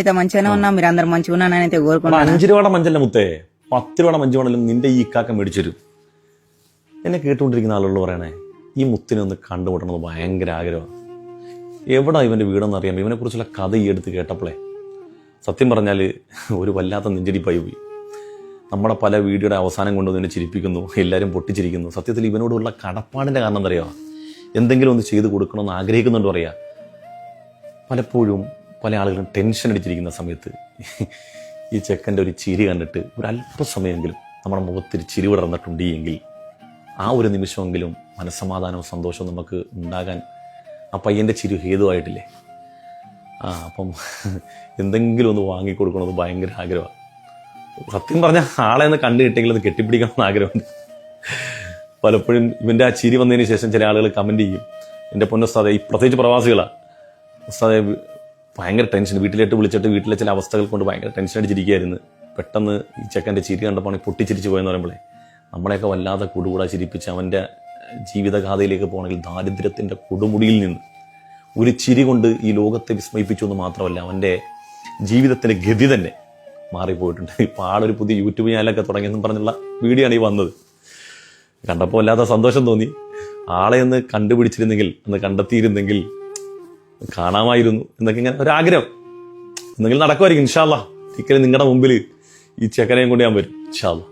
అయితే మంచిగానే ఉన్నా, మీరు అందరు మంచిగా ఉన్నానైతే కోరుకున్నాను. 5 രൂപയുടെ മഞ്ചല്ല മുത്തേ, 10 രൂപയുടെ മഞ്ച് വേണമെങ്കിലും നിന്റെ ഈ ഇക്കാക്ക മേടിച്ചരും. എന്നെ കേട്ടുകൊണ്ടിരിക്കുന്ന ആളുകൾ പറയണേ, ഈ മുത്തിനെ ഒന്ന് കണ്ടുമുട്ടണമെന്ന് ഭയങ്കര ആഗ്രഹമാണ്. എവിടെ ഇവൻ്റെ വീടെന്ന് അറിയാം. ഇവനെക്കുറിച്ചുള്ള കഥ ഈ എടുത്ത് കേട്ടപ്പോളേ സത്യം പറഞ്ഞാൽ ഒരു വല്ലാത്ത നെഞ്ചടിപ്പായി പോയി. നമ്മുടെ പല വീഡിയോയുടെ അവസാനം കൊണ്ടുവന്ന് ചിരിപ്പിക്കുന്നു, എല്ലാവരും പൊട്ടിച്ചിരിക്കുന്നു. സത്യത്തിൽ ഇവനോടുള്ള കടപ്പാടിൻ്റെ കാരണം എന്താ അറിയാം, എന്തെങ്കിലും ഒന്ന് ചെയ്ത് കൊടുക്കണമെന്ന് ആഗ്രഹിക്കുന്നുണ്ടോ അറിയാം. പലപ്പോഴും പല ആളുകളും ടെൻഷൻ അടിച്ചിരിക്കുന്ന സമയത്ത് ഈ ചെക്കൻ്റെ ഒരു ചിരി കണ്ടിട്ട് ഒരു അല്പസമയമെങ്കിലും നമ്മുടെ മുഖത്തിൽ ചിരി വിടർന്നിട്ടുണ്ട് എങ്കിൽ ആ ഒരു നിമിഷമെങ്കിലും മനസ്സമാധാനവും സന്തോഷവും നമുക്ക് ഉണ്ടാകാൻ ആ പയ്യൻ്റെ ചിരി ഹേതുവായിട്ടില്ലേ. അപ്പം എന്തെങ്കിലും ഒന്ന് വാങ്ങിക്കൊടുക്കണമെന്ന് ഭയങ്കര ആഗ്രഹമാണ്. സത്യം പറഞ്ഞാൽ ആളെ ഒന്ന് കണ്ടു കിട്ടിയെങ്കിൽ ഒന്ന് കെട്ടിപ്പിടിക്കണമെന്ന് ആഗ്രഹമുണ്ട്. പലപ്പോഴും ഇവൻ്റെ ആ ചിരി വന്നതിന് ശേഷം ചില ആളുകൾ കമൻറ്റ് ചെയ്യും, എൻ്റെ പൊന്നുസ്താദേ, ഈ പ്രത്യേകിച്ച് പ്രവാസികളാണ്, ഉസ്താദേ ഭയങ്കര ടെൻഷൻ, വീട്ടിലേക്ക് വിളിച്ചിട്ട് വീട്ടിലെ ചില അവസ്ഥകൾ കൊണ്ട് ഭയങ്കര ടെൻഷൻ അടിച്ചിരിക്കുകയായിരുന്നു. പെട്ടെന്ന് ഈ ചെക്കൻ്റെ ചിരി കണ്ടപ്പോൾ പൊട്ടിച്ചിരിച്ച് പോയെന്ന് പറയുമ്പോഴേ നമ്മളെയൊക്കെ വല്ലാതെ കൂടുകൂടാ ചിരിപ്പിച്ച് അവൻ്റെ ജീവിതഗാഥയിലേക്ക് പോകണമെങ്കിൽ ദാരിദ്ര്യത്തിൻ്റെ കൊടുമുടിയിൽ നിന്ന് ഒരു ചിരി കൊണ്ട് ഈ ലോകത്തെ വിസ്മയിപ്പിച്ചു എന്ന് മാത്രമല്ല, അവൻ്റെ ജീവിതത്തിൻ്റെ ഗതി തന്നെ മാറിപ്പോയിട്ടുണ്ട്. ഇപ്പോൾ ആളൊരു പുതിയ യൂട്യൂബ് ചാനലൊക്കെ തുടങ്ങിയെന്നും പറഞ്ഞുള്ള വീഡിയോ ആണ് ഈ വന്നത്. കണ്ടപ്പോൾ വല്ലാത്ത സന്തോഷം തോന്നി. ആളെ ഒന്ന് കണ്ടുപിടിച്ചിരുന്നെങ്കിൽ, ഒന്ന് കണ്ടെത്തിയിരുന്നെങ്കിൽ കാണാമായിരുന്നു എന്നൊക്കെ ഇങ്ങനെ ഒരാഗ്രഹം. എന്തെങ്കിലും നടക്കുമായിരിക്കും ഇൻഷാ അല്ലാഹ്. ഒരിക്കലും നിങ്ങളുടെ മുമ്പിൽ ഈ ചെക്കനെയും കൊണ്ട് ഞാൻ വരും ഇൻഷാ അല്ലാഹ്.